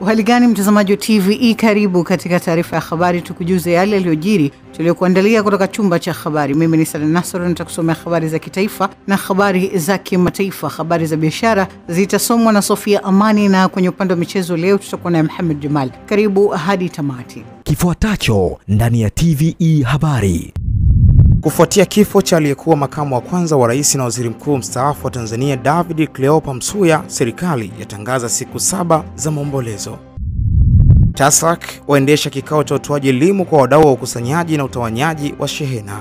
Hali gani mtazamaji wa TVE, karibu katika taarifa ya habari tukujuze yale yaliyojiri tuliyokuandalia kutoka chumba cha habari. Mimi ni Salim Nasr, nitakusomea habari za kitaifa na habari za kimataifa. Habari za biashara zitasomwa na Sofia Amani, na kwenye upande wa michezo leo tutakuwa na Mohamed Jamal. Karibu hadi tamati. Kifuatacho ndani ya TVE habari. Kufuatia kifo cha aliyekuwa makamu wa kwanza wa rais na waziri mkuu mstaafu wa Tanzania David Cleopa Msuya, serikali yatangaza siku 7 za maombolezo. TASAC waendesha kikao cha utoaji elimu kwa wadau wa ukusanyaji na utawanyaji wa shehena.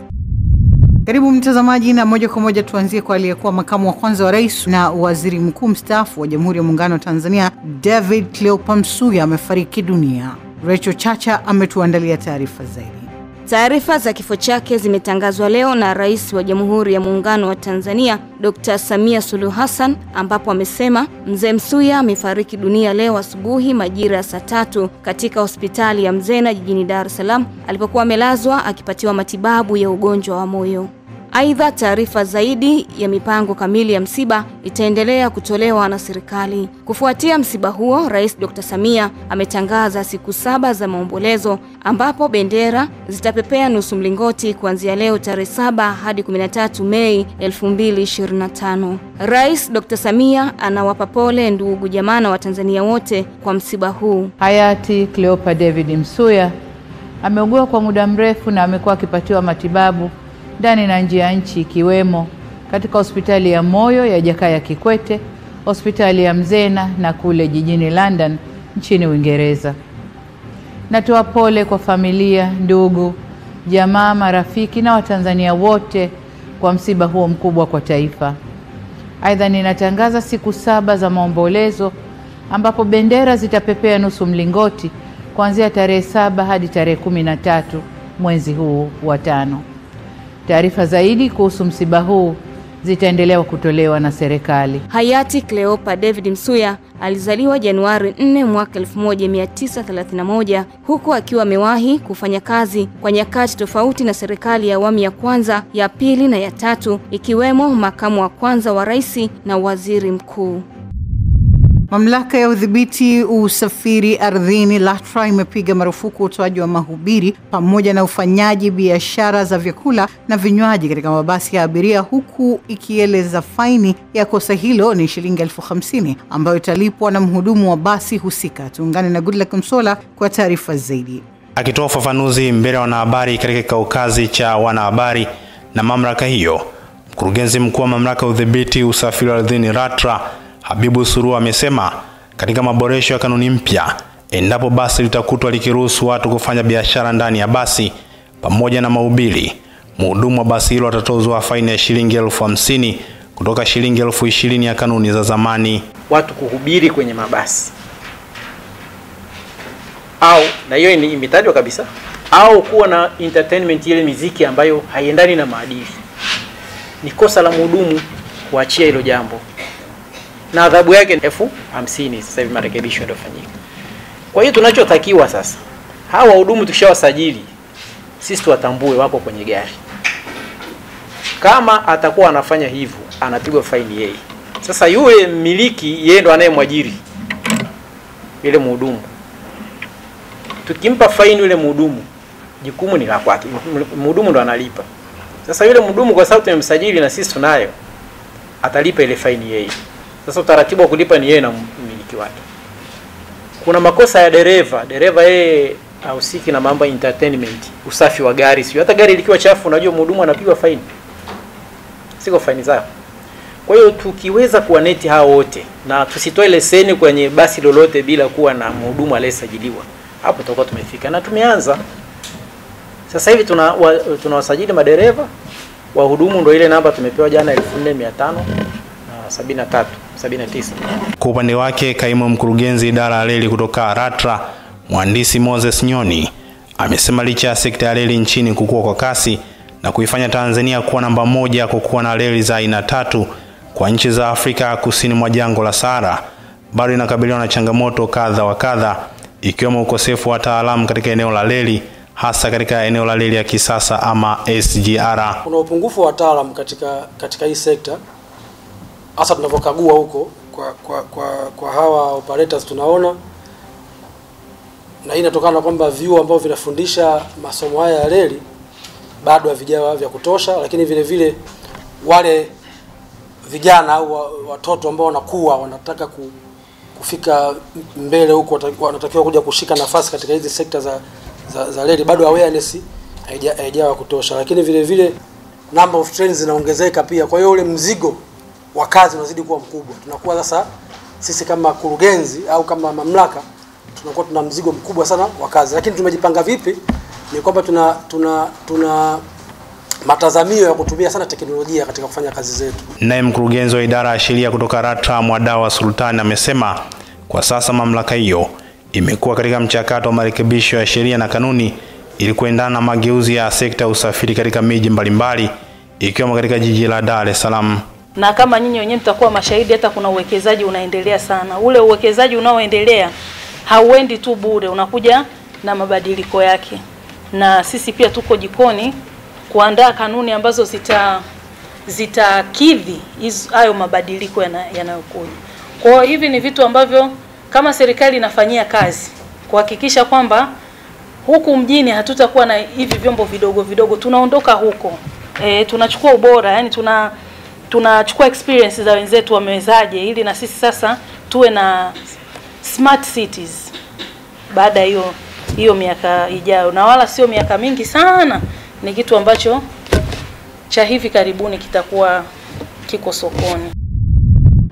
Karibu mtazamaji, na moja kwa moja tuanzie kwa aliyekuwa makamu wa kwanza wa rais na waziri mkuu mstaafu wa Jamhuri ya Muungano wa Tanzania David Cleopa Msuya amefariki dunia. Rachel Chacha ametuandalia taarifa zaidi. Taarifa za kifo chake zimetangazwa leo na Rais wa Jamhuri ya Muungano wa Tanzania Dr. Samia Suluhu Hassan, ambapo amesema Mzee Msuya amefariki dunia leo asubuhi majira ya saa 3 katika hospitali ya Mzena jijini Dar es Salaam alipokuwa amelazwa akipatiwa matibabu ya ugonjwa wa moyo. Aidha, taarifa zaidi ya mipango kamili ya msiba itaendelea kutolewa na serikali. Kufuatia msiba huo, Rais Dr. Samia ametangaza siku 7 za maombolezo ambapo bendera zitapepea nusu mlingoti kuanzia leo tarehe 7 hadi 13 Mei 2025. Rais Dr. Samia anawapa pole ndugu jamaa na Watanzania wote kwa msiba huu. Hayati Cleopa David Msuya ameugua kwa muda mrefu na amekuwa akipatiwa matibabu ndani na nje ya nchi, ikiwemo katika hospitali ya moyo ya Jakaya Kikwete, hospitali ya Mzena na kule jijini London nchini Uingereza. Natoa pole kwa familia, ndugu, jamaa, marafiki na Watanzania wote kwa msiba huo mkubwa kwa taifa. Aidha, ninatangaza siku 7 za maombolezo ambapo bendera zitapepea nusu mlingoti kuanzia tarehe 7 hadi tarehe 13 mwezi huu wa 5. Taarifa zaidi kuhusu msiba huu zitaendelea kutolewa na serikali. Hayati Cleopa David Msuya alizaliwa Januari 4 mwaka 1931, huku akiwa amewahi kufanya kazi kwa nyakati tofauti na serikali ya awamu ya kwanza, ya pili na ya 3, ikiwemo makamu wa kwanza wa rais na waziri mkuu. Mamlaka ya udhibiti usafiri ardhini LATRA imepiga marufuku utoaji wa mahubiri pamoja na ufanyaji biashara za vyakula na vinywaji katika mabasi ya abiria, huku ikieleza faini ya kosa hilo ni shilingi 50,000 ambayo italipwa na mhudumu wa basi husika. Tuungane na Goodluck Msola kwa taarifa zaidi. Akitoa ufafanuzi mbele ya wanahabari katika kikao kazi cha wanahabari na mamlaka hiyo, mkurugenzi mkuu wa mamlaka ya udhibiti usafiri ardhini LATRA Habibu Surua amesema katika maboresho ya kanuni mpya, endapo basi litakutwa likiruhusu watu kufanya biashara ndani ya basi pamoja na mahubiri, mhudumu wa basi hilo atatozwa faini ya shilingi 50,000 kutoka shilingi 20,000 ya kanuni za zamani. Watu kuhubiri kwenye mabasi, au na hiyo imetajwa kabisa, au kuwa na entertainment, ile muziki ambayo haiendani na maadili, ni kosa la mhudumu kuachia hilo jambo, na adhabu yake 50,000. Sasa hivi marekebisho yanafanyika. Kwa hiyo tunachotakiwa sasa, hawa wahudumu tukishawasajili, sisi tuwatambue wako kwenye gari. Kama atakuwa anafanya hivyo, anapigwa faini yeye. Sasa yule mmiliki, yeye ndo anayemwajiri yule mhudumu. Tukimpa faini yule mhudumu, jukumu ni la kwake. Mhudumu ndo analipa. Sasa yule mhudumu, kwa sababu tumemsajili na sisi tunayo, atalipa ile faini yeye. Sasa utaratibu wa kulipa ni yeye na mmiliki wake. Kuna makosa ya dereva yeye hahusiki na mambo ya entertainment, usafi wa gari, sio hata gari likiwa chafu, unajua mhudumu anapigwa faini. Siko faini zao. Kwa hiyo tukiweza kuwaneti hao wote na tusitoe leseni kwenye basi lolote bila kuwa na mhudumu aliyesajiliwa, hapo tutakuwa tumefika. Na tumeanza. Sasa hivi tunawasajili madereva, wahudumu ndio ile namba tumepewa jana 4579. Kwa upande wake, kaimu mkurugenzi idara ya reli kutoka LATRA, mhandisi Moses Nyoni, amesema licha ya sekta ya reli nchini kukua kwa kasi na kuifanya Tanzania kuwa namba 1 kwa kuwa na reli za aina 3 kwa nchi za Afrika kusini mwa jangwa la Sahara, bado inakabiliwa na changamoto kadha wa kadha, ikiwemo ukosefu wa wataalamu katika eneo la reli, hasa katika eneo la reli ya kisasa ama SGR. Kuna upungufu wa wataalamu katika hii sekta, hasa tunapokagua huko kwa hawa operators tunaona na hii inatokana na kwamba vyuo ambavyo vinafundisha masomo haya ya reli bado havijawa vya kutosha, lakini vile vile wale vijana au watoto ambao wanakuwa wanataka kufika mbele huko, wanatakiwa kuja kushika nafasi katika hizi sekta za reli, bado awareness haijawa kutosha, lakini vile vile number of trains zinaongezeka pia. Kwa hiyo ule mzigo wa kazi unazidi kuwa mkubwa. Tunakuwa sasa sisi kama kurugenzi au kama mamlaka tunakuwa tuna mzigo mkubwa sana wa kazi, lakini tumejipanga vipi? Ni kwamba tuna matazamio ya kutumia sana teknolojia katika kufanya kazi zetu. Naye mkurugenzi wa idara ya sheria kutoka RATRA Mwadawa Sultani amesema kwa sasa mamlaka hiyo imekuwa katika mchakato wa marekebisho ya sheria na kanuni ili kuendana na mageuzi ya sekta ya usafiri katika miji mbalimbali ikiwemo katika jiji la Dar es Salaam. Na kama nyinyi wenyewe mtakuwa mashahidi, hata kuna uwekezaji unaendelea sana. Ule uwekezaji unaoendelea hauendi tu bure, unakuja na mabadiliko yake. Na sisi pia tuko jikoni kuandaa kanuni ambazo zitakidhi hayo mabadiliko yanayokuja. Kwa hivi ni vitu ambavyo kama serikali inafanyia kazi kuhakikisha kwamba huku mjini hatutakuwa na hivi vyombo vidogo vidogo, tunaondoka huko. Tunachukua ubora, yani tunachukua experience za wenzetu wamewezaje, ili na sisi sasa tuwe na smart cities baada hiyo miaka ijayo, na wala sio miaka mingi sana. Ni kitu ambacho cha hivi karibuni kitakuwa kiko sokoni.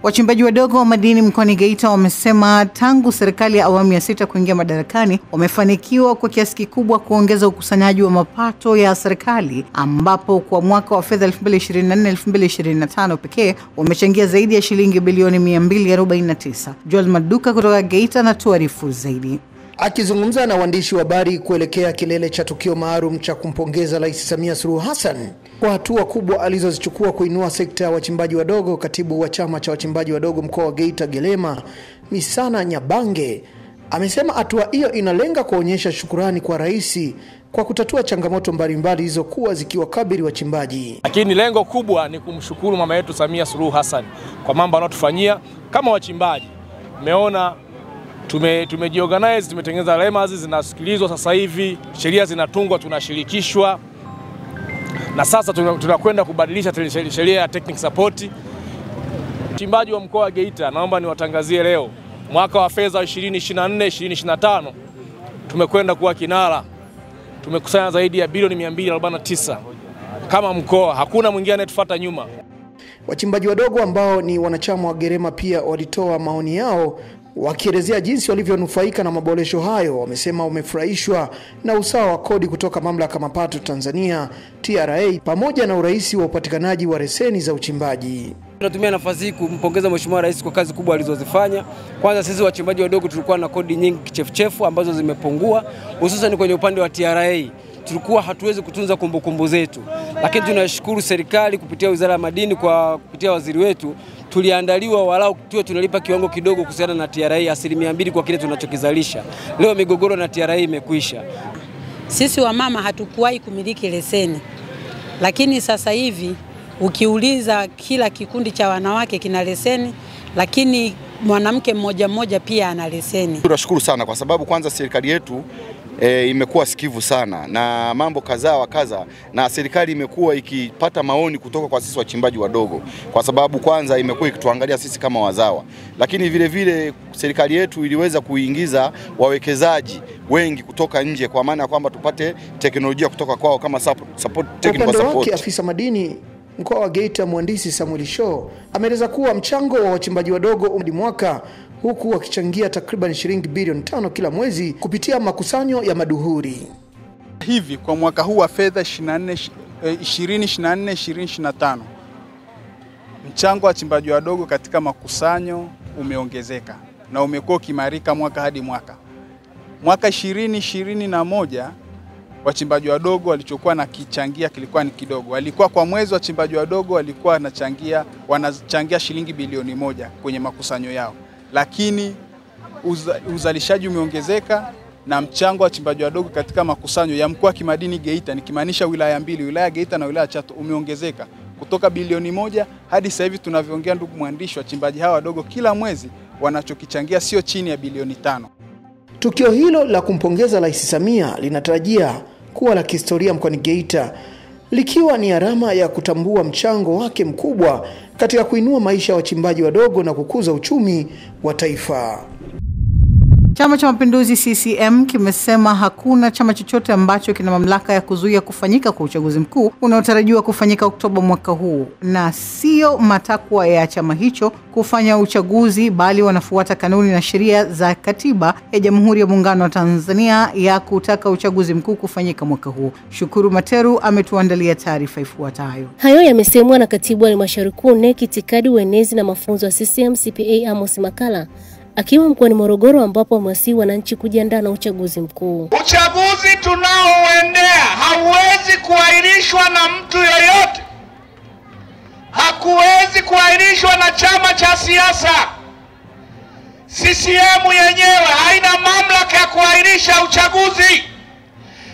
Wachimbaji wadogo wa madini mkoani Geita wamesema tangu serikali ya awamu ya 6 kuingia madarakani wamefanikiwa kwa kiasi kikubwa kuongeza ukusanyaji wa mapato ya serikali, ambapo kwa mwaka wa fedha 2024-2025 pekee wamechangia zaidi ya shilingi bilioni 249. Joel Maduka kutoka Geita anatuarifu zaidi. Akizungumza na waandishi wa habari kuelekea kilele cha tukio maalum cha kumpongeza Rais Samia Suluhu Hassan kwa hatua kubwa alizozichukua kuinua sekta ya wachimbaji wadogo, katibu wa chama cha wachimbaji wadogo mkoa wa Geita Gelema Misana Nyabange amesema hatua hiyo inalenga kuonyesha shukrani kwa rais kwa kutatua changamoto mbalimbali zilizokuwa zikiwakabili wachimbaji. Lakini lengo kubwa ni kumshukuru mama yetu Samia Suluhu Hassan kwa mambo anayotufanyia kama wachimbaji. Umeona tumejiorganize, tumetengeneza lemas zinasikilizwa sasa hivi, sheria zinatungwa, tunashirikishwa. Na sasa tunakwenda kubadilisha sheria ya technical support. Wachimbaji wa mkoa wa Geita, naomba niwatangazie leo, mwaka wa fedha 2024-2025 tumekwenda kuwa kinara. Tumekusanya zaidi ya bilioni 249 kama mkoa, hakuna mwingine anayetufuata nyuma. Wachimbaji wadogo ambao ni wanachama wa Gelema pia walitoa maoni yao wakielezea jinsi walivyonufaika na maboresho hayo. Wamesema wamefurahishwa na usawa wa kodi kutoka mamlaka mapato Tanzania TRA pamoja na urahisi wa upatikanaji wa leseni za uchimbaji. Tunatumia nafasi hii kumpongeza Mheshimiwa Rais kwa kazi kubwa alizozifanya. Kwanza sisi wachimbaji wadogo tulikuwa na kodi nyingi kichefuchefu ambazo zimepungua, hususan kwenye upande wa TRA. Tulikuwa hatuwezi kutunza kumbukumbu zetu. Lakini tunashukuru serikali kupitia Wizara ya Madini kwa kupitia waziri wetu tuliandaliwa walau tuwe tunalipa kiwango kidogo kuhusiana na TRA 2% kwa kile tunachokizalisha. Leo migogoro na TRA imekwisha. Sisi wamama hatukuwahi kumiliki leseni, lakini sasa hivi ukiuliza kila kikundi cha wanawake kina leseni, lakini mwanamke mmoja mmoja pia ana leseni. Tunashukuru sana kwa sababu kwanza serikali yetu imekuwa sikivu sana na mambo kadhaa wa kadha, na serikali imekuwa ikipata maoni kutoka kwa sisi wachimbaji wadogo, kwa sababu kwanza imekuwa ikituangalia sisi kama wazawa, lakini vile vile serikali yetu iliweza kuingiza wawekezaji wengi kutoka nje, kwa maana kwamba tupate teknolojia kutoka kwao kama technical support. Afisa madini mkoa wa Geita Mhandisi Samuel Shaw ameeleza kuwa mchango wa wachimbaji wadogo hadi mwaka huku wakichangia takriban shilingi bilioni 5 kila mwezi kupitia makusanyo ya maduhuri. Hivi kwa mwaka huu wa fedha 2024-2025 mchango wa wachimbaji wadogo katika makusanyo umeongezeka na umekuwa ukiimarika mwaka hadi mwaka. Mwaka 2021 wachimbaji wadogo walichokuwa na kichangia kilikuwa ni kidogo. Walikuwa kwa mwezi wachimbaji wadogo walikuwa wanachangia shilingi bilioni 1 kwenye makusanyo yao. Lakini uzalishaji umeongezeka na mchango wa wachimbaji wadogo katika makusanyo ya mkoa wa kimadini Geita, nikimaanisha wilaya mbili, wilaya Geita na wilaya Chato, umeongezeka kutoka bilioni 1 hadi sasa hivi tunavyoongea, ndugu mwandishi, wachimbaji hawa wadogo kila mwezi wanachokichangia sio chini ya bilioni 5. Tukio hilo la kumpongeza Rais Samia linatarajia kuwa la kihistoria mkoani Geita, likiwa ni alama ya kutambua mchango wake mkubwa katika kuinua maisha ya wachimbaji wadogo na kukuza uchumi wa taifa. Chama cha Mapinduzi CCM kimesema hakuna chama chochote ambacho kina mamlaka ya kuzuia kufanyika kwa uchaguzi mkuu unaotarajiwa kufanyika Oktoba mwaka huu, na sio matakwa ya chama hicho kufanya uchaguzi, bali wanafuata kanuni na sheria za katiba ya Jamhuri ya Muungano wa Tanzania ya kutaka uchaguzi mkuu kufanyika mwaka huu. Shukuru Materu ametuandalia taarifa ifuatayo. Hayo yamesemwa na Katibu wa Halmashauri Kuu NEC Itikadi, Uenezi na Mafunzo ya CCM CPA Amos Makala akiwa mkoani Morogoro, ambapo amewasihi wananchi kujiandaa na uchaguzi mkuu. Uchaguzi tunaoendea hauwezi kuahirishwa na mtu yeyote. Hakuwezi kuahirishwa na chama cha siasa. CCM yenyewe haina mamlaka ya kuahirisha uchaguzi.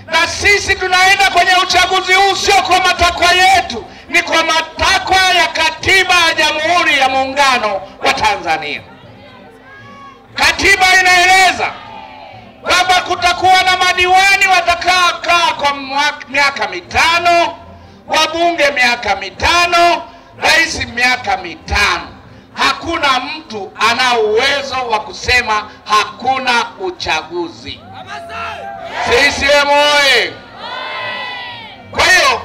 Na sisi tunaenda kwenye uchaguzi huu sio kwa matakwa yetu, ni kwa matakwa ya katiba ya Jamhuri ya Muungano wa Tanzania. Katiba inaeleza kwamba kutakuwa na madiwani watakaokaa kwa miaka 5, wabunge miaka 5, rais miaka 5. Hakuna mtu ana uwezo wa kusema hakuna uchaguzi. CCM oye! Kwa hiyo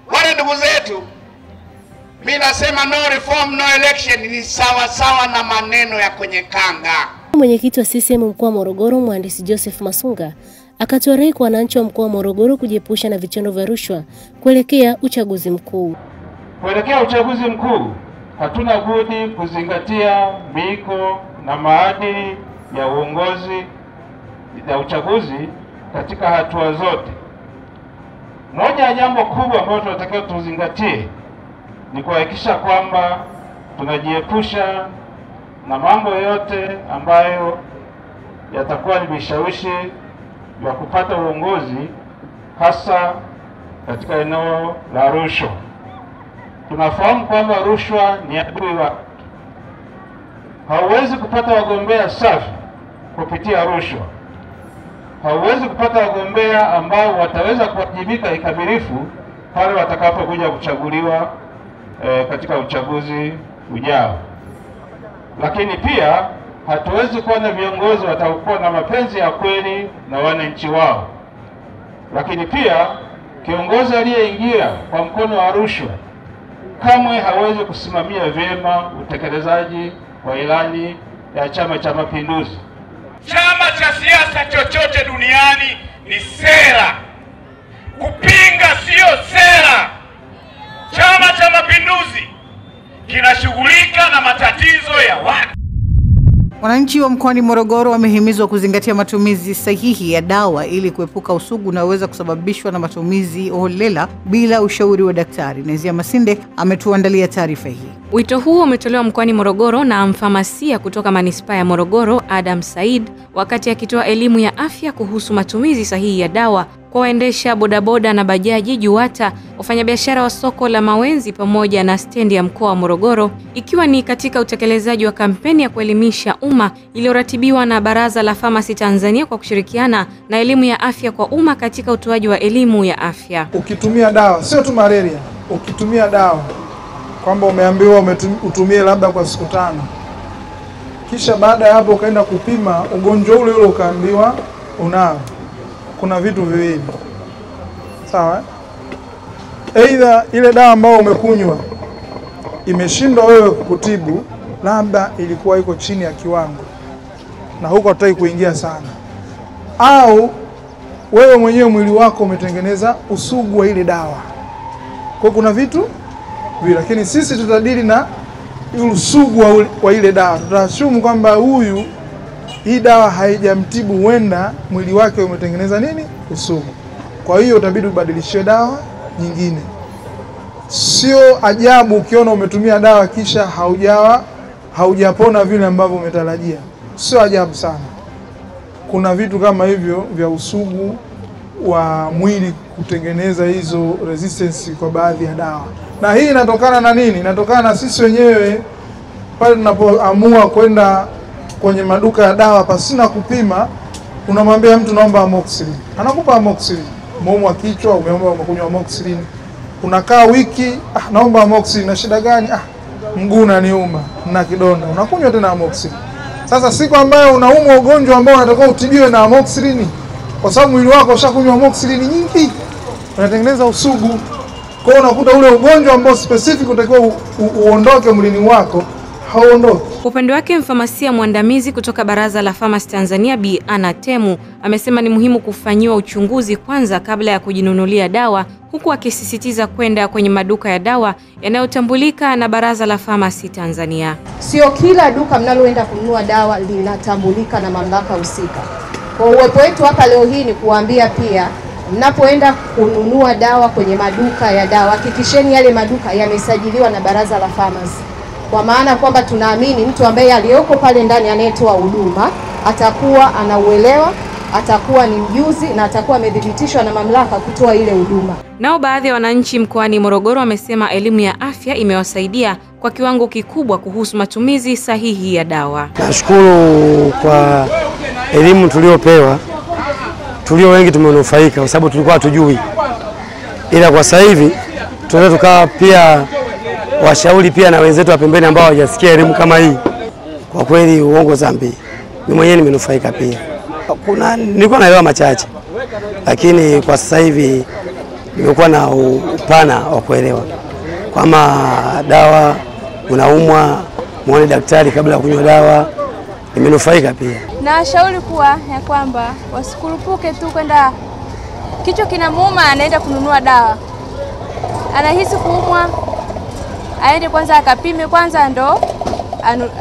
wale ndugu zetu, mimi nasema no reform no election ni sawa sawa na maneno ya kwenye kanga. Mwenyekiti wa CCM mkoa wa Morogoro, Mhandisi Joseph Masunga, akatoa rai kwa wananchi wa mkoa wa Morogoro kujiepusha na vitendo vya rushwa kuelekea uchaguzi mkuu. Kuelekea uchaguzi mkuu, hatuna budi kuzingatia miiko na maadili ya uongozi ya uchaguzi katika hatua zote. Moja ya jambo kubwa ambalo tunatakiwa tuzingatie ni kuhakikisha kwamba tunajiepusha na mambo yote ambayo yatakuwa ni vishawishi vya kupata uongozi, hasa katika eneo la rushwa. Tunafahamu kwamba rushwa ni adui wa. Hauwezi kupata wagombea safi kupitia rushwa. Hauwezi kupata wagombea ambao wataweza kuwajibika kikamilifu pale watakapokuja kuchaguliwa katika uchaguzi ujao. Lakini pia hatuwezi kuwa na viongozi watakuwa na mapenzi ya kweli na wananchi wao. Lakini pia kiongozi aliyeingia kwa mkono wa rushwa kamwe hawezi kusimamia vyema utekelezaji wa ilani ya Chama cha Mapinduzi. Chama cha siasa chochote duniani ni sera. Kupinga sio sera. Chama cha Mapinduzi kinashughulika na matatizo ya watu. Wananchi wa mkoani Morogoro wamehimizwa kuzingatia matumizi sahihi ya dawa ili kuepuka usugu unaoweza kusababishwa na matumizi holela bila ushauri wa daktari. Nezia Masinde ametuandalia taarifa hii. Wito huo umetolewa mkoani Morogoro na mfamasia kutoka manispaa ya Morogoro, Adam Said, wakati akitoa elimu ya afya kuhusu matumizi sahihi ya dawa kwa waendesha bodaboda na bajaji, JUWATA, wafanyabiashara wa soko la Mawenzi pamoja na stendi ya mkoa wa Morogoro, ikiwa ni katika utekelezaji wa kampeni ya kuelimisha umma iliyoratibiwa na Baraza la Famasi Tanzania kwa kushirikiana na elimu ya afya kwa umma katika utoaji wa elimu ya afya. Ukitumia dawa, sio tu malaria, ukitumia dawa kwamba umeambiwa utumie labda kwa siku 5, kisha baada ya hapo ukaenda kupima ugonjwa ule ukaambiwa unao, kuna vitu viwili. Sawa? Aidha ile dawa ambayo umekunywa imeshindwa wewe kukutibu, labda ilikuwa iko chini ya kiwango na huko hataki kuingia sana, au wewe mwenyewe mwili wako umetengeneza usugu wa ile dawa. Kwa kuna vitu vile, lakini sisi tutadili na usugu wa ile dawa. Tutashumu kwamba huyu hii dawa haijamtibu, huenda mwili wake umetengeneza nini? Usugu. Kwa hiyo utabidi ubadilishie dawa nyingine. Sio ajabu ukiona umetumia dawa kisha haujapona vile ambavyo umetarajia. Sio ajabu sana. Kuna vitu kama hivyo vya usugu wa mwili kutengeneza hizo resistance kwa baadhi ya dawa. Na hii inatokana na nini? Inatokana na sisi wenyewe pale tunapoamua kwenda kwenye maduka ya dawa pasina kupima, unamwambia mtu naomba amoxicillin, anakupa amoxicillin. Umeumwa kichwa, umeomba umekunywa amoxicillin, unakaa wiki, naomba amoxicillin, na shida gani? Mguu unaniuma na kidonda, unakunywa tena amoxicillin. Sasa siku ambayo unaumwa ugonjwa ambao unatakiwa utibiwe na amoxicillin, kwa sababu mwili wako ushakunywa amoxicillin nyingi, unatengeneza usugu. Kwa hiyo unakuta ule ugonjwa ambao specific unatakiwa uondoke mwilini wako hauondoki. Upande wake mfamasia mwandamizi kutoka Baraza la Famasi Tanzania Bi Anna Temu amesema ni muhimu kufanyiwa uchunguzi kwanza kabla ya kujinunulia dawa, huku akisisitiza kwenda kwenye maduka ya dawa yanayotambulika na Baraza la Famasi Tanzania. Sio kila duka mnaloenda kununua dawa linatambulika na mamlaka husika. Kwa uwepo wetu hapa leo hii ni kuambia pia, mnapoenda kununua dawa kwenye maduka ya dawa, hakikisheni yale maduka yamesajiliwa na Baraza la Famasi. Kwa maana kwamba tunaamini mtu ambaye aliyoko pale ndani anayetoa huduma atakuwa anauelewa, atakuwa ni mjuzi na atakuwa amethibitishwa na mamlaka kutoa ile huduma. Nao baadhi ya wananchi mkoani Morogoro wamesema elimu ya afya imewasaidia kwa kiwango kikubwa kuhusu matumizi sahihi ya dawa. Nashukuru kwa elimu tuliopewa, tulio wengi tumenufaika kwa sababu tulikuwa hatujui. Ila kwa sasa hivi tunaweza tukawa pia washauri pia na wenzetu wa pembeni ambao hawajasikia elimu kama hii. Kwa kweli uongo zambi, mimi mwenyewe nimenufaika pia. Nilikuwa naelewa machache, lakini kwa sasa hivi nimekuwa na upana wa kuelewa. Kama dawa unaumwa, muone daktari kabla ya kunywa dawa. Nimenufaika pia. Na shauri kuwa ya kwamba wasikurupuke tu kwenda kichwa kinamuuma anaenda kununua dawa. Anahisi kuumwa, aende kwanza akapime kwanza ndo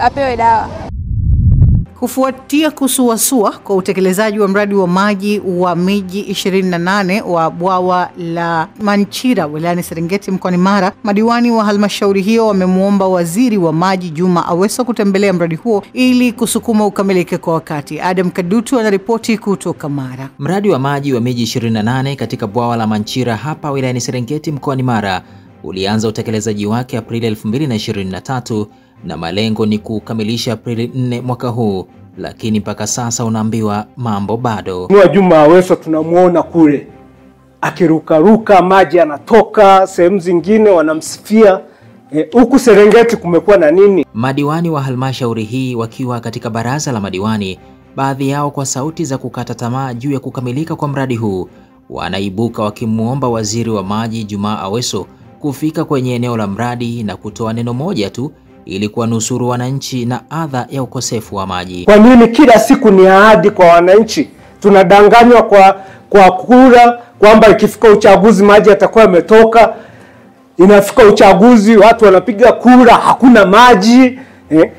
apewe dawa. Kufuatia kusuasua kwa utekelezaji wa mradi wa maji wa miji 28 wa bwawa la Manchira wilayani Serengeti mkoani Mara, madiwani wa halmashauri hiyo wamemuomba waziri wa maji Juma Aweso kutembelea mradi huo ili kusukuma ukamilike kwa wakati. Adam Kadutu anaripoti kutoka Mara. Mradi wa maji wa miji 28 katika bwawa la Manchira hapa wilayani Serengeti mkoani Mara ulianza utekelezaji wake Aprili 2023 na malengo ni kukamilisha Aprili 4 mwaka huu, lakini mpaka sasa unaambiwa mambo bado. Mwa Juma Aweso tunamuona kule akirukaruka, maji yanatoka sehemu zingine wanamsifia. Huku Serengeti kumekuwa na nini? Madiwani wa halmashauri hii wakiwa katika baraza la madiwani, baadhi yao kwa sauti za kukata tamaa juu ya kukamilika kwa mradi huu, wanaibuka wakimuomba waziri wa maji Juma Aweso kufika kwenye eneo la mradi na kutoa neno moja tu ili kuwanusuru wananchi na adha ya ukosefu wa maji. Kwa nini kila siku ni ahadi kwa wananchi? Tunadanganywa kwa kura kwamba ikifika uchaguzi maji yatakuwa yametoka. Inafika uchaguzi watu wanapiga kura hakuna maji.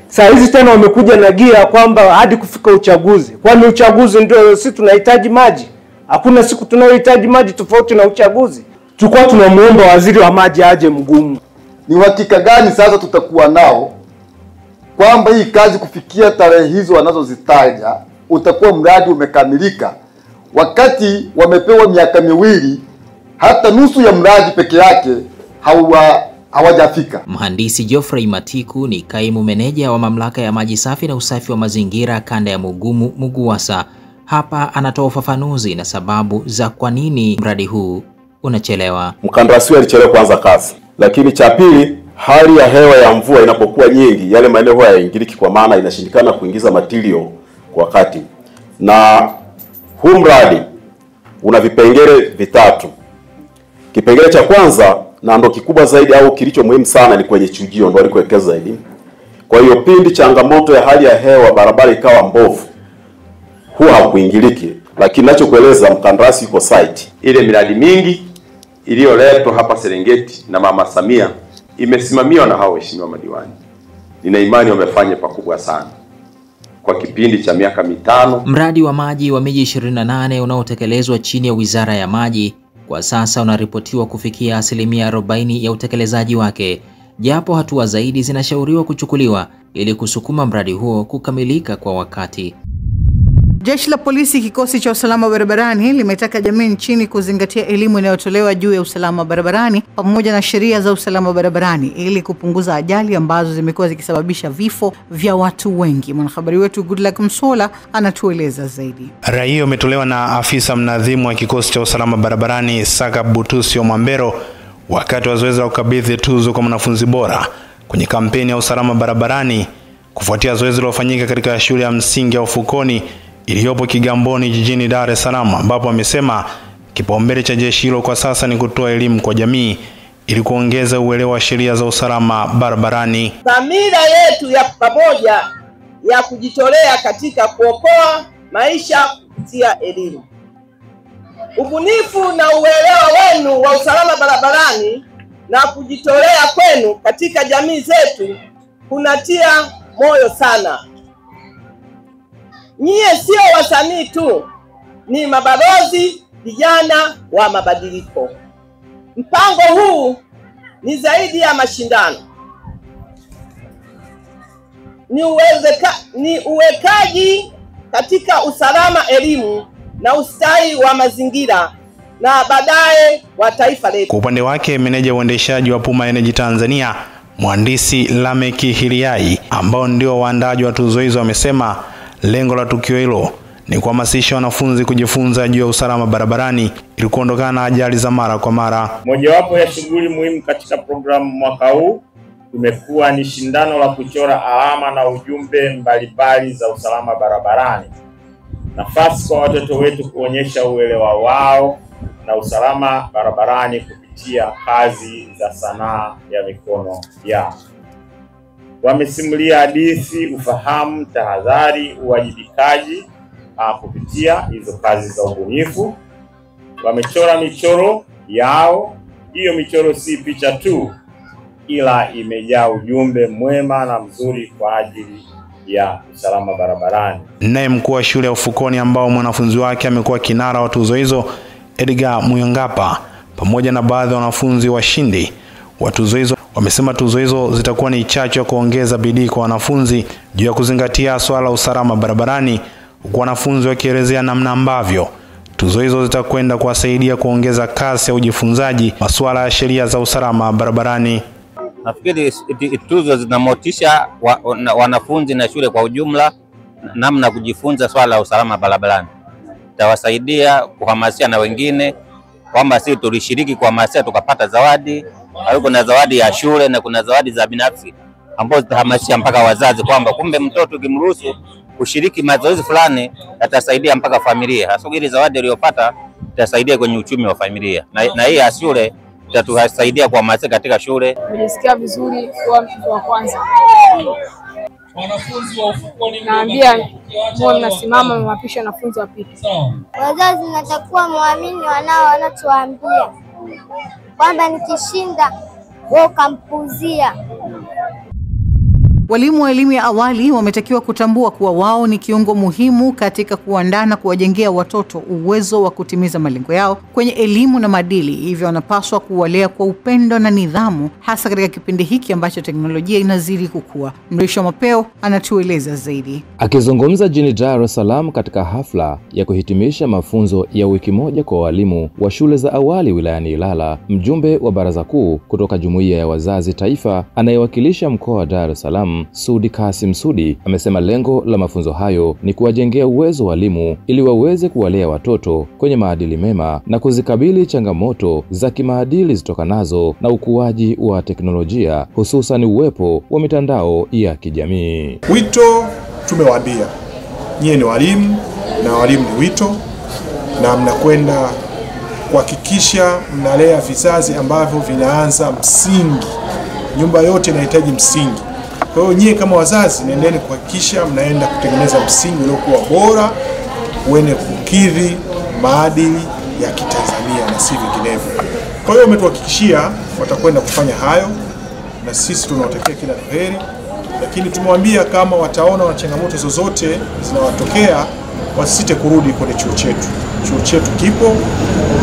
Saa hizi tena wamekuja na gia kwamba hadi kufika uchaguzi. Kwani uchaguzi ndio sisi tunahitaji maji? Hakuna siku tunayohitaji maji tofauti na uchaguzi. Tulikuwa tunamuomba waziri wa maji aje mgumu. Ni uhakika gani sasa tutakuwa nao kwamba hii kazi kufikia tarehe hizo wanazozitaja utakuwa mradi umekamilika, wakati wamepewa miaka miwili, hata nusu ya mradi peke yake hawajafika. Mhandisi Geoffrey Matiku ni kaimu meneja wa mamlaka ya maji safi na usafi wa mazingira kanda ya Mugumu Muguwasa. Hapa anatoa ufafanuzi na sababu za kwa nini mradi huu unachelewa. Mkandarasi alichelewa kuanza kazi. Lakini cha pili, hali ya hewa ya mvua inapokuwa nyingi, yale maeneo huwa yaingiliki, kwa maana inashindikana kuingiza material kwa wakati. Na huu mradi una vipengele vitatu. Kipengele cha kwanza na ndo kikubwa zaidi au kilicho muhimu sana ni kwenye chujio, ndo alikuwekeza zaidi. Kwa hiyo pindi changamoto ya hali ya hewa barabara ikawa mbovu, huwa hakuingiliki. Lakini ninachokueleza, mkandarasi yuko site. Ile miradi mingi iliyoletwa hapa Serengeti na Mama Samia imesimamiwa na hao waheshimiwa madiwani. Nina imani wamefanya pakubwa sana kwa kipindi cha miaka 5. Mradi wa maji wa miji 28 unaotekelezwa chini ya Wizara ya Maji kwa sasa unaripotiwa kufikia 40% ya utekelezaji wake, japo hatua zaidi zinashauriwa kuchukuliwa ili kusukuma mradi huo kukamilika kwa wakati. Jeshi la polisi kikosi cha usalama barabarani limetaka jamii nchini kuzingatia elimu inayotolewa juu ya usalama barabarani pamoja na sheria za usalama barabarani ili kupunguza ajali ambazo zimekuwa zikisababisha vifo vya watu wengi. Mwanahabari wetu Goodluck Msola anatueleza zaidi. Rai hiyo imetolewa na afisa mnadhimu wa kikosi cha usalama barabarani Saka Butusio Mwambero wakati wa zoezi la kukabidhi tuzo kwa mwanafunzi bora kwenye kampeni ya usalama barabarani kufuatia zoezi lilofanyika katika shule ya msingi ya Ufukoni iliyopo Kigamboni jijini Dar es Salaam, ambapo amesema kipaumbele cha jeshi hilo kwa sasa ni kutoa elimu kwa jamii ili kuongeza uelewa wa sheria za usalama barabarani. Dhamira yetu ya pamoja ya kujitolea katika kuokoa maisha kupitia elimu. Ubunifu na uelewa wenu wa usalama barabarani na kujitolea kwenu katika jamii zetu kunatia moyo sana. Nyie sio wasanii tu, ni mabalozi vijana wa mabadiliko. Mpango huu ni zaidi ya mashindano. Ni uwekaji katika usalama, elimu na ustawi wa mazingira na baadaye wa taifa letu. Kwa upande wake, meneja uendeshaji wa Puma Energy Tanzania, Mhandisi Lameki Hiliai, ambao ndio waandaji wa tuzo hizo, wamesema lengo la tukio hilo ni kuhamasisha wanafunzi kujifunza juu ya usalama barabarani ili kuondokana na ajali za mara kwa mara. Mojawapo ya shughuli muhimu katika programu mwaka huu imekuwa ni shindano la kuchora alama na ujumbe mbalimbali za usalama barabarani. Nafasi kwa watoto wetu kuonyesha uelewa wao na usalama barabarani kupitia kazi za sanaa ya mikono yao. Wamesimulia hadithi, ufahamu, tahadhari, uwajibikaji kupitia hizo kazi za ubunifu. Wamechora michoro yao. Hiyo michoro si picha tu, ila imejaa ujumbe mwema na mzuri kwa ajili ya usalama barabarani. Naye mkuu wa shule ya Ufukoni ambao mwanafunzi wake amekuwa kinara wa tuzo hizo, Edgar Muyangapa, pamoja na baadhi ya wanafunzi washindi wa tuzo hizo, wamesema tuzo hizo zitakuwa ni chachu ya kuongeza bidii kwa wanafunzi juu ya kuzingatia swala la usalama barabarani, huku wanafunzi wakielezea namna ambavyo tuzo hizo zitakwenda kuwasaidia kuongeza kasi ya ujifunzaji masuala ya sheria za usalama barabarani. Nafikiri tuzo zinamotisha wanafunzi na shule kwa ujumla namna kujifunza swala la usalama barabarani. Tawasaidia kuhamasisha na wengine kwamba sisi tulishiriki kuhamasisha tukapata zawadi, au kuna zawadi ya shule na kuna zawadi za binafsi ambazo zitahamasisha mpaka wazazi kwamba kumbe mtoto ukimruhusu kushiriki mazoezi fulani atasaidia mpaka familia. Hasa ile zawadi aliyopata itasaidia kwenye uchumi wa familia. Na hii ya shule itatusaidia kuhamasisha katika shule. Nimesikia vizuri kwa mtu wa kwanza. Wanafunzi wa Ufukoni, naambia mbona mnasimama mwapisha wanafunzi wa pili. Wazazi natakuwa muamini wanatuambia kwamba nikishinda wao kampuzia. Walimu wa elimu ya awali wametakiwa kutambua kuwa wao ni kiungo muhimu katika kuandaa na kuwajengea watoto uwezo wa kutimiza malengo yao kwenye elimu na maadili. Hivyo wanapaswa kuwalea kwa upendo na nidhamu, hasa katika kipindi hiki ambacho teknolojia inazidi kukua. Mrisho Mapeo anatueleza zaidi. Akizungumza jijini Dar es Salaam katika hafla ya kuhitimisha mafunzo ya wiki moja kwa walimu wa shule za awali wilayani Ilala, mjumbe wa Baraza Kuu kutoka Jumuiya ya Wazazi Taifa anayewakilisha mkoa wa Dar es Salaam, Sudi Kasim Sudi, amesema lengo la mafunzo hayo ni kuwajengea uwezo walimu ili waweze kuwalea watoto kwenye maadili mema na kuzikabili changamoto za kimaadili zitokanazo na ukuaji wa teknolojia, hususan uwepo wa mitandao ya kijamii. Wito tumewaambia, nyie ni walimu na walimu ni wito, na mnakwenda kuhakikisha mnalea vizazi ambavyo vinaanza msingi. Nyumba yote inahitaji msingi. Kwa hiyo nyie kama wazazi nendeni kuhakikisha mnaenda kutengeneza msingi uliokuwa bora, uende kukidhi maadili ya Kitanzania na si vinginevyo. Kwa hiyo umetuhakikishia watakwenda kufanya hayo, na sisi tunawatakia kila laheri, lakini tumwambia kama wataona na changamoto zozote zinawatokea wasisite kurudi kwenye chuo chetu. Chuo chetu kipo,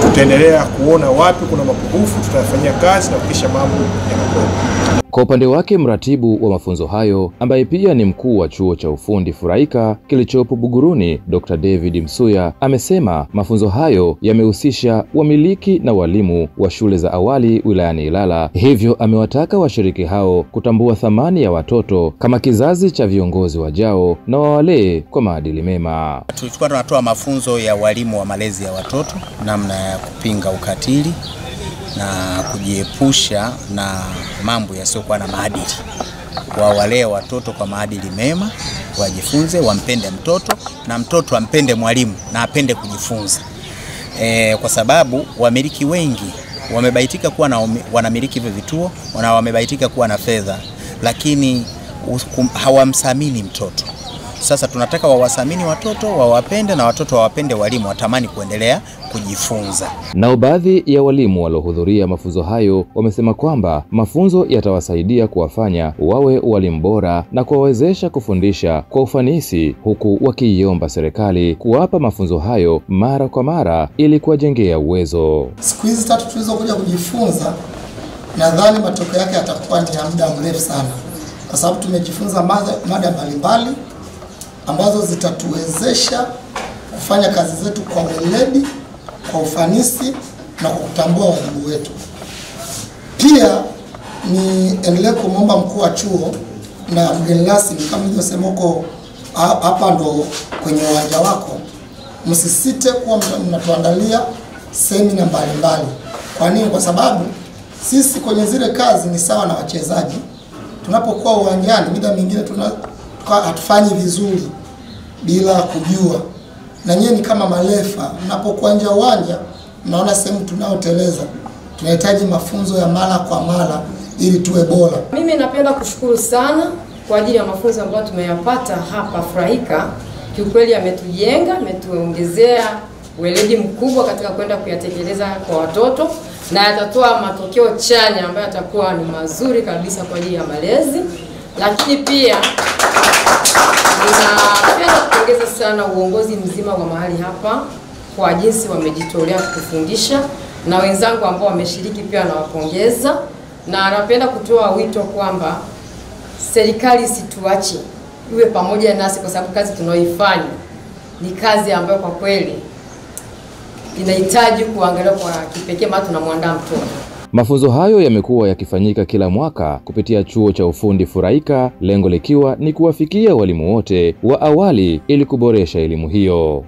tutaendelea kuona wapi kuna mapungufu, tutafanyia kazi na kuhakikisha mambo yanakwenda. Kwa upande wake, mratibu wa mafunzo hayo ambaye pia ni mkuu wa chuo cha ufundi Furaika kilichopo Buguruni, Dr. David Msuya amesema mafunzo hayo yamehusisha wamiliki na walimu wa shule za awali wilayani Ilala. Hivyo amewataka washiriki hao kutambua thamani ya watoto kama kizazi cha viongozi wajao na wawalee kwa maadili mema. Tulikuwa tunatoa mafunzo ya walimu wa malezi ya watoto, namna ya kupinga ukatili na kujiepusha na mambo yasiyokuwa na maadili. Wawalee watoto kwa maadili mema, wajifunze, wampende mtoto na mtoto ampende mwalimu na apende kujifunza. Kwa sababu wamiliki wengi wamebaitika kuwa na wanamiliki hivyo vituo, wamebaitika kuwa na fedha, lakini hawamsamini mtoto. Sasa tunataka wawasamini watoto, wawapende na watoto wawapende walimu, watamani kuendelea kujifunza. Nao baadhi ya walimu waliohudhuria mafunzo hayo wamesema kwamba mafunzo yatawasaidia kuwafanya wawe walimu bora na kuwawezesha kufundisha kwa ufanisi, huku wakiiomba serikali kuwapa mafunzo hayo mara kwa mara ili kuwajengea uwezo. Siku hizi 3 tulizokuja kujifunza, nadhani matokeo yake yatakuwa ni ya muda mrefu sana, kwa sababu tumejifunza mada mbalimbali ambazo zitatuwezesha kufanya kazi zetu kwa weledi, kwa ufanisi na kwa kutambua wajibu wetu. Pia ni endelee kumwomba mkuu wa chuo na mgeni rasmi, kama nilivyosema huko hapa ndo kwenye uwanja wako, msisite kuwa mnatuandalia semina mbalimbali. Kwa nini? Kwa sababu sisi kwenye zile kazi ni sawa na wachezaji. Tunapokuwa uwanjani, mida mingine hatufanyi vizuri bila kujua. Na nyinyi kama marefa, mnapokuwa nje uwanja, mnaona sehemu tunaoteleza. Tunahitaji mafunzo ya mara kwa mara ili tuwe bora. Mimi napenda kushukuru sana kwa ajili ya mafunzo ambayo tumeyapata hapa Furaika. Kiukweli yametujenga, ametuongezea weledi mkubwa katika kwenda kuyatekeleza kwa watoto, na yatatoa matokeo chanya ambayo yatakuwa ni mazuri kabisa kwa ajili ya malezi. Lakini pia ninapenda kupongeza sana uongozi mzima wa mahali hapa kwa jinsi wamejitolea kutufundisha, na wenzangu ambao wameshiriki pia nawapongeza, na napenda kutoa wito kwamba serikali situache, iwe pamoja nasi, kwa sababu kazi tunayoifanya ni kazi ambayo kwa kweli inahitaji kuangalia kwa kipekee, maana tunamwandaa mtoto. Mafunzo hayo yamekuwa yakifanyika kila mwaka kupitia chuo cha ufundi Furaika, lengo likiwa ni kuwafikia walimu wote wa awali ili kuboresha elimu hiyo.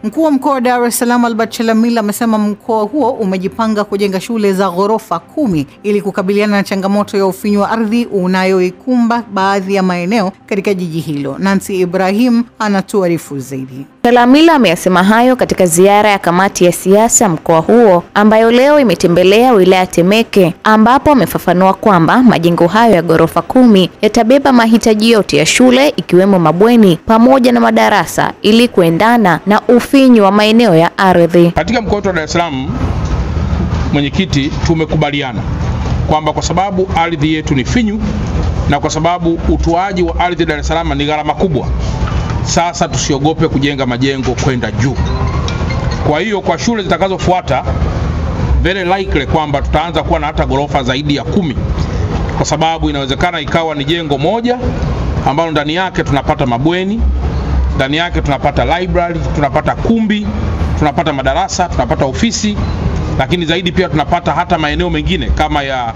Mkuu wa mkoa wa Dar es Salaam Albert Chalamila amesema mkoa huo umejipanga kujenga shule za ghorofa 10 ili kukabiliana na changamoto ya ufinyu wa ardhi unayoikumba baadhi ya maeneo katika jiji hilo. Nancy Ibrahim anatuarifu zaidi. Chalamila ameyasema hayo katika ziara ya kamati ya siasa mkoa huo ambayo leo imetembelea wilaya Temeke, ambapo amefafanua kwamba majengo hayo ya ghorofa 10 yatabeba mahitaji yote ya shule ikiwemo mabweni pamoja na madarasa ili kuendana na ufinyu wa maeneo ya ardhi. Katika mkoa wa Dar es Salaam, mwenyekiti, tumekubaliana kwamba kwa sababu ardhi yetu ni finyu na kwa sababu utoaji wa ardhi Dar es Salaam ni gharama kubwa, sasa tusiogope kujenga majengo kwenda juu. Kwa hiyo kwa shule zitakazofuata, very likely kwamba tutaanza kuwa na hata ghorofa zaidi ya 10, kwa sababu inawezekana ikawa ni jengo moja ambalo ndani yake tunapata mabweni, ndani yake tunapata library, tunapata kumbi, tunapata madarasa, tunapata ofisi, lakini zaidi pia tunapata hata maeneo mengine kama ya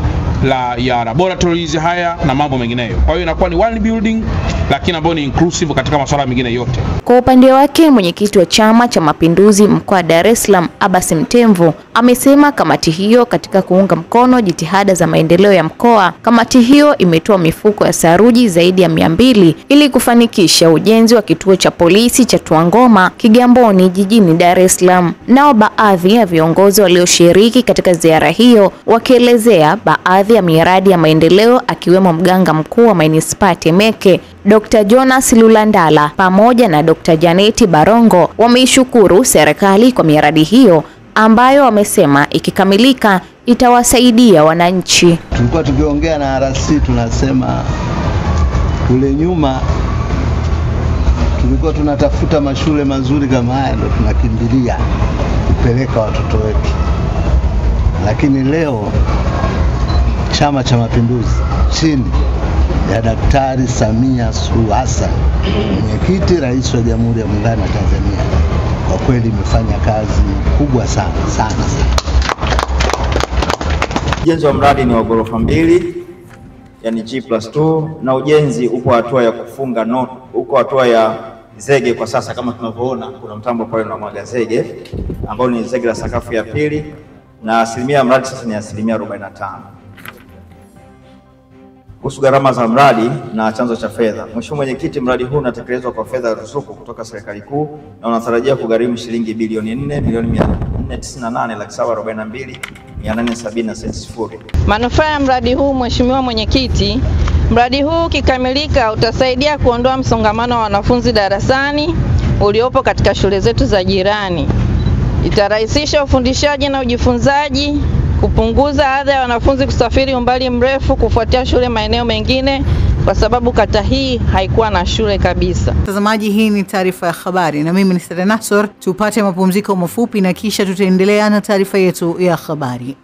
laboratories haya na mambo mengineyo. Kwa hiyo inakuwa ni one building lakini ambayo ni inclusive katika masuala mengine yote. Kwa upande wake, mwenyekiti wa Chama cha Mapinduzi mkoa wa Dar es Salaam Abbas Mtemvu amesema kamati hiyo katika kuunga mkono jitihada za maendeleo ya mkoa, kamati hiyo imetoa mifuko ya saruji zaidi ya 200 ili kufanikisha ujenzi wa kituo cha polisi cha Tuangoma Kigamboni jijini Dar es Salaam. Nao baadhi ya viongozi walioshiriki katika ziara hiyo wakielezea baadhi ya miradi ya maendeleo akiwemo mganga mkuu wa manispaa Temeke Dr. Jonas Lulandala pamoja na Dr. Janeti Barongo wameishukuru serikali kwa miradi hiyo ambayo wamesema ikikamilika itawasaidia wananchi. Tulikuwa tukiongea na RC, tunasema kule nyuma tulikuwa tunatafuta mashule mazuri kama haya ndio tunakimbilia kupeleka watoto wetu, lakini leo Chama cha Mapinduzi chini ya Daktari Samia Suluhu Hassan, mwenyekiti rais wa Jamhuri ya Muungano wa Tanzania, kwa kweli imefanya kazi kubwa sana. Ujenzi wa mradi ni wa ghorofa 2, yani G+2, na ujenzi uko hatua ya kufunga uko hatua ya zege kwa sasa. Kama tunavyoona kuna mtambo pale unamwaga zege ambao ni zege la sakafu ya 2, na asilimia ya mradi sasa ni asilimia 45. Kuhusu gharama za mradi na chanzo cha fedha, Mheshimiwa Mwenyekiti, mradi huu unatekelezwa kwa fedha ruzuku kutoka serikali kuu na unatarajia kugharimu shilingi bilioni 4,498,742,870. Manufaa ya mradi huu, Mheshimiwa Mwenyekiti, mradi huu kikamilika utasaidia kuondoa msongamano wa wanafunzi darasani uliopo katika shule zetu za jirani. Itarahisisha ufundishaji na ujifunzaji, kupunguza adha ya wanafunzi kusafiri umbali mrefu kufuatia shule maeneo mengine, kwa sababu kata hii haikuwa na shule kabisa. Mtazamaji, hii ni taarifa ya habari na mimi ni Sara Nassor. Tupate mapumziko mafupi na kisha tutaendelea na taarifa yetu ya habari.